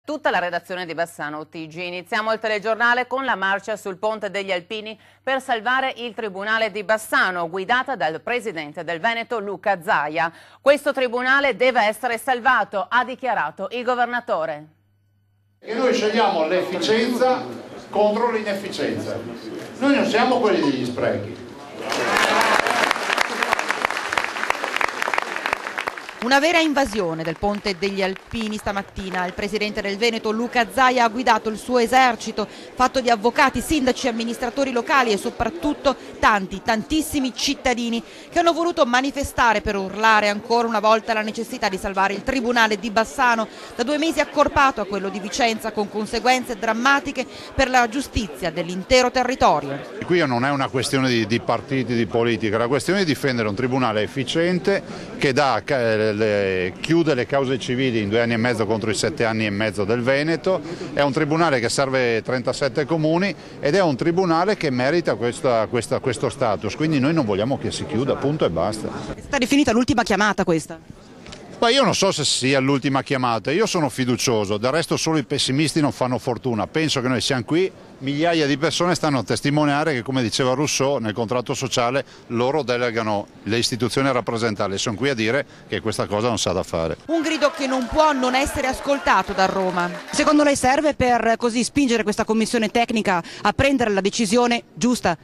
tutta la redazione di Bassano TG. Iniziamo il telegiornale con la marcia sul Ponte degli Alpini per salvare il Tribunale di Bassano, guidata dal presidente del Veneto Luca Zaia. Questo tribunale deve essere salvato, ha dichiarato il governatore. E noi scegliamo l'efficienza contro l'inefficienza. Noi non siamo quelli degli sprechi. Una vera invasione del Ponte degli Alpini stamattina. Il presidente del Veneto Luca Zaia ha guidato il suo esercito, fatto di avvocati, sindaci, amministratori locali e soprattutto tantissimi cittadini che hanno voluto manifestare per urlare ancora una volta la necessità di salvare il Tribunale di Bassano, da 2 mesi accorpato a quello di Vicenza, con conseguenze drammatiche per la giustizia dell'intero territorio. Qui non è una questione di partiti, di politica, è una questione di difendere un tribunale efficiente che chiude le cause civili in 2 anni e mezzo contro i 7 anni e mezzo del Veneto. È un tribunale che serve 37 comuni ed è un tribunale che merita questo status, quindi noi non vogliamo che si chiuda, punto e basta. È stata definita l'ultima chiamata questa? Ma io non so se sia l'ultima chiamata, io sono fiducioso, del resto solo i pessimisti non fanno fortuna. Penso che noi siamo qui, migliaia di persone stanno a testimoniare che, come diceva Rousseau, nel contratto sociale loro delegano le istituzioni a rappresentarle, sono qui a dire che questa cosa non sa da fare. Un grido che non può non essere ascoltato da Roma. Secondo lei serve per così spingere questa commissione tecnica a prendere la decisione giusta?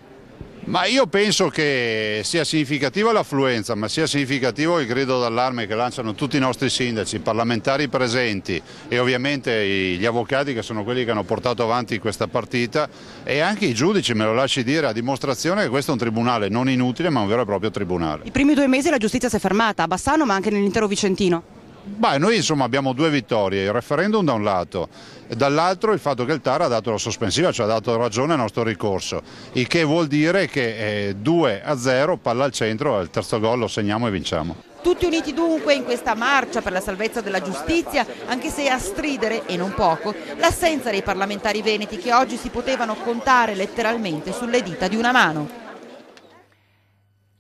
Ma io penso che sia significativa l'affluenza, ma sia significativo il grido d'allarme che lanciano tutti i nostri sindaci, i parlamentari presenti e ovviamente gli avvocati, che sono quelli che hanno portato avanti questa partita, e anche i giudici, me lo lasci dire, a dimostrazione che questo è un tribunale non inutile ma un vero e proprio tribunale. I primi 2 mesi la giustizia si è fermata a Bassano ma anche nell'intero Vicentino. Beh, noi insomma abbiamo 2 vittorie, il referendum da un lato e dall'altro il fatto che il TAR ha dato la sospensiva, cioè ha dato ragione al nostro ricorso, il che vuol dire che 2-0, palla al centro, il terzo gol lo segniamo e vinciamo. Tutti uniti dunque in questa marcia per la salvezza della giustizia, anche se a stridere, e non poco, l'assenza dei parlamentari veneti che oggi si potevano contare letteralmente sulle dita di una mano.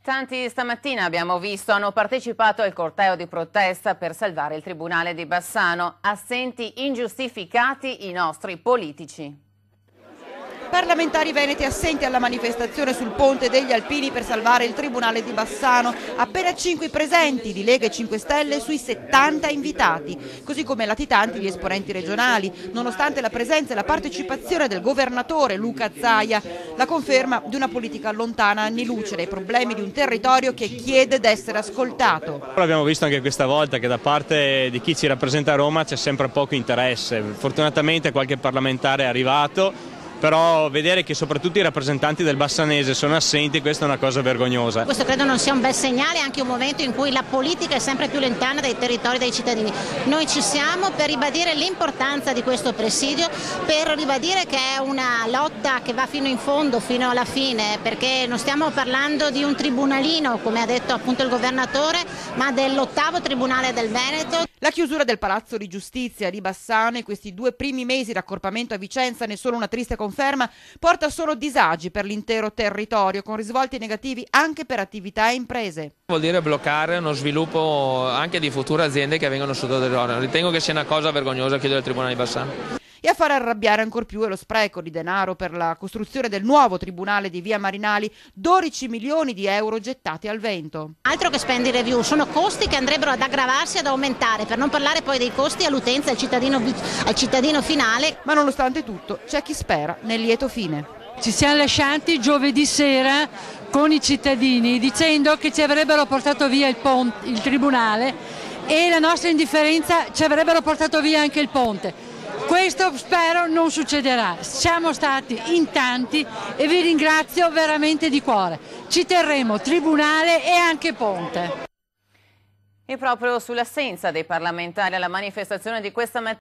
Tanti stamattina abbiamo visto hanno partecipato al corteo di protesta per salvare il Tribunale di Bassano. Assenti ingiustificati i nostri politici. Parlamentari veneti assenti alla manifestazione sul Ponte degli Alpini per salvare il Tribunale di Bassano, appena 5 presenti di Lega e 5 Stelle sui 70 invitati, così come latitanti gli esponenti regionali, nonostante la presenza e la partecipazione del governatore Luca Zaia, la conferma di una politica lontana anni luce dai problemi di un territorio che chiede d'essere ascoltato. Abbiamo visto anche questa volta che da parte di chi ci rappresenta a Roma c'è sempre poco interesse, fortunatamente qualche parlamentare è arrivato, però vedere che soprattutto i rappresentanti del Bassanese sono assenti, questa è una cosa vergognosa. Questo credo non sia un bel segnale, anche un momento in cui la politica è sempre più lontana dai territori, dai cittadini. Noi ci siamo per ribadire l'importanza di questo presidio, per ribadire che è una lotta che va fino in fondo, fino alla fine, perché non stiamo parlando di un tribunalino, come ha detto appunto il governatore, ma dell'8° tribunale del Veneto. La chiusura del Palazzo di Giustizia di Bassano e questi 2 primi mesi di accorpamento a Vicenza, ne sono una triste conferma, porta solo disagi per l'intero territorio, con risvolti negativi anche per attività e imprese. Vuol dire bloccare uno sviluppo anche di future aziende che vengono sotto territorio. Ritengo che sia una cosa vergognosa chiudere il Tribunale di Bassano. E a far arrabbiare ancor più è lo spreco di denaro per la costruzione del nuovo tribunale di Via Marinali, 12 milioni di euro gettati al vento. Altro che spendi review, sono costi che andrebbero ad aggravarsi, ad aumentare, per non parlare poi dei costi all'utenza, al cittadino finale. Ma nonostante tutto c'è chi spera nel lieto fine. Ci siamo lasciati giovedì sera con i cittadini dicendo che ci avrebbero portato via il tribunale e la nostra indifferenza ci avrebbero portato via anche il ponte. Questo spero non succederà, siamo stati in tanti e vi ringrazio veramente di cuore. Ci terremo tribunale e anche ponte. E proprio sull'assenza dei parlamentari alla manifestazione di questa mattina